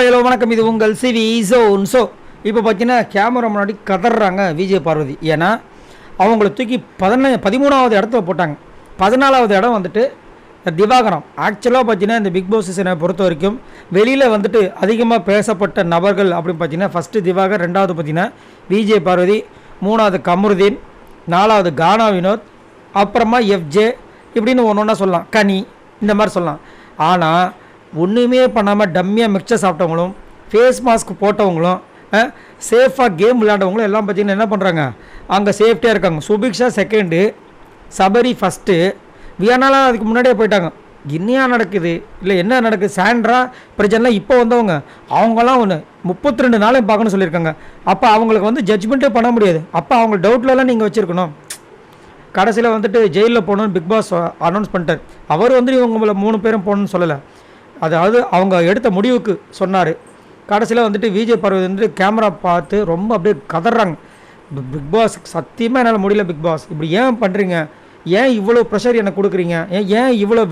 Hello வணக்கம். இது உங்கள் சிவி ஜோன். ஸோ இப்போ பார்த்தீங்கன்னா கேமரா முன்னாடி கதறாங்க விஜய் பார்வதி. ஏன்னா அவங்கள தூக்கி 13வது இடத்துல போட்டாங்க. 14வது இடம் வந்துட்டு திவாகரம். ஆக்சுவலாக பார்த்தீங்கன்னா இந்த பிக் பாஸ் சீசனை பொறுத்த வரைக்கும் வெளியில் வந்துட்டு அதிகமாக பேசப்பட்ட நபர்கள் அப்படின்னு பார்த்தீங்கன்னா ஃபஸ்ட்டு திவாகர், 2வது பார்த்தீங்கன்னா விஜய் பார்வதி, 3வது கமருதீன், 4வது கானா வினோத், அப்புறமா எஃப்ஜே, இப்படின்னு ஒன்று ஒன்றா சொல்லலாம், கனி, இந்த மாதிரி சொல்லலாம். ஆனால் ஒன்றுமே பண்ணாமல் டம்மியாக மிக்சர் சாப்பிட்டவங்களும் ஃபேஸ் மாஸ்க் போட்டவங்களும் சேஃபாக கேம் விளையாண்டவங்களும் எல்லாம் பார்த்தீங்கன்னா என்ன பண்ணுறாங்க, அங்கே சேஃப்டியாக இருக்காங்க. சுபிக்ஷா செகண்டு, சபரி ஃபஸ்ட்டு, வியானாலாம் அதுக்கு முன்னாடியே போயிட்டாங்க. என்னையா நடக்குது, இல்லை என்ன நடக்குது? சாண்ட்ரா பிரச்சனைலாம் இப்போ வந்தவங்க, அவங்களாம் ஒன்று 32 நாளையும் பார்க்கணும்னு சொல்லியிருக்காங்க. அப்போ அவங்களுக்கு வந்து ஜட்ஜ்மெண்ட்டே பண்ண முடியாது. அப்போ அவங்க டவுட்லலாம் நீங்கள் வச்சுருக்கணும். கடைசியில் வந்துட்டு ஜெயிலில் போகணுன்னு பிக் பாஸ் அனௌன்ஸ் பண்ணிட்டார். அவர் வந்து இவங்களை 3 பேரும் போகணுன்னு சொல்லலை. அதாவது அவங்க எடுத்த முடிவுக்கு சொன்னார். கடைசியில் வந்துட்டு விஜய் பார்வதி வந்துட்டு கேமரா பார்த்து ரொம்ப அப்படியே கதறாங்க. பிக் பாஸ் சத்தியமாக என்னால் முடியல, பிக் பாஸ் இப்படி ஏன் பண்ணுறீங்க, ஏன் இவ்வளோ ப்ரெஷர் எனக்கு கொடுக்குறீங்க, ஏன் இவ்வளோ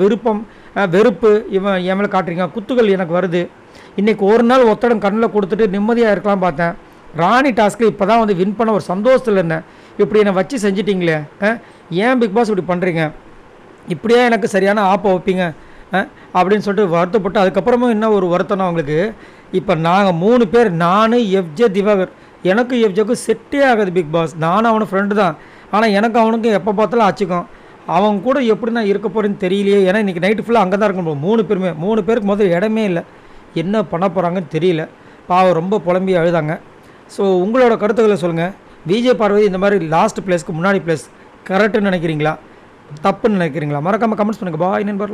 வெறுப்பு இவன் என் மேலே காட்டுறீங்க, குத்துகள் எனக்கு வருது. இன்றைக்கி ஒரு நாள் ஒத்தடம் கண்ணில் கொடுத்துட்டு நிம்மதியாக இருக்கலாம் பார்த்தேன். ராணி டாஸ்க்கு இப்போ தான் வந்து வின் பண்ண ஒரு சந்தோஷத்தில் இருந்தேன். இப்படி என்னை வச்சு செஞ்சிட்டிங்களே, ஏன் பிக் பாஸ் இப்படி பண்ணுறீங்க, இப்படியே எனக்கு சரியான ஆப்பை வைப்பீங்க அப்படின்னு சொல்லிட்டு வருத்தப்பட்டு, அதுக்கப்புறமும் என்ன ஒரு வருத்தம்னா அவங்களுக்கு, இப்போ நாங்கள் 3 பேர், நான், எஃப்ஜே, திவாகர், எனக்கு எஃப்ஜேக்கும் செட்டே ஆகாது பிக் பாஸ். நானும் அவனு ஃப்ரெண்டு தான், ஆனால் எனக்கு அவனுக்கும் எப்போ பார்த்தாலும் ஆச்சுக்கும். அவங்க கூட எப்படி நான் இருக்க போகிறேன்னு தெரியலையே. ஏன்னா இன்றைக்கி நைட்டு ஃபுல்லாக அங்கே தான் இருக்கணும். 3 பேருக்கு முதல் இடமே இல்லை, என்ன பண்ண போகிறாங்கன்னு தெரியல. பாவம் ரொம்ப புலம்பி அழுதாங்க. ஸோ உங்களோட கருத்துக்களை சொல்லுங்கள். விஜய் பார்வதி இந்த மாதிரி லாஸ்ட் பிளேஸ்க்கு முன்னாடி பிளேஸ் கரெக்டுன்னு நினைக்கிறீங்களா, தப்புன்னு நினைக்கிறீங்களா? மறக்காமல் கமெண்ட்ஸ் பண்ணுங்கள். பாய் நண்பர்களே.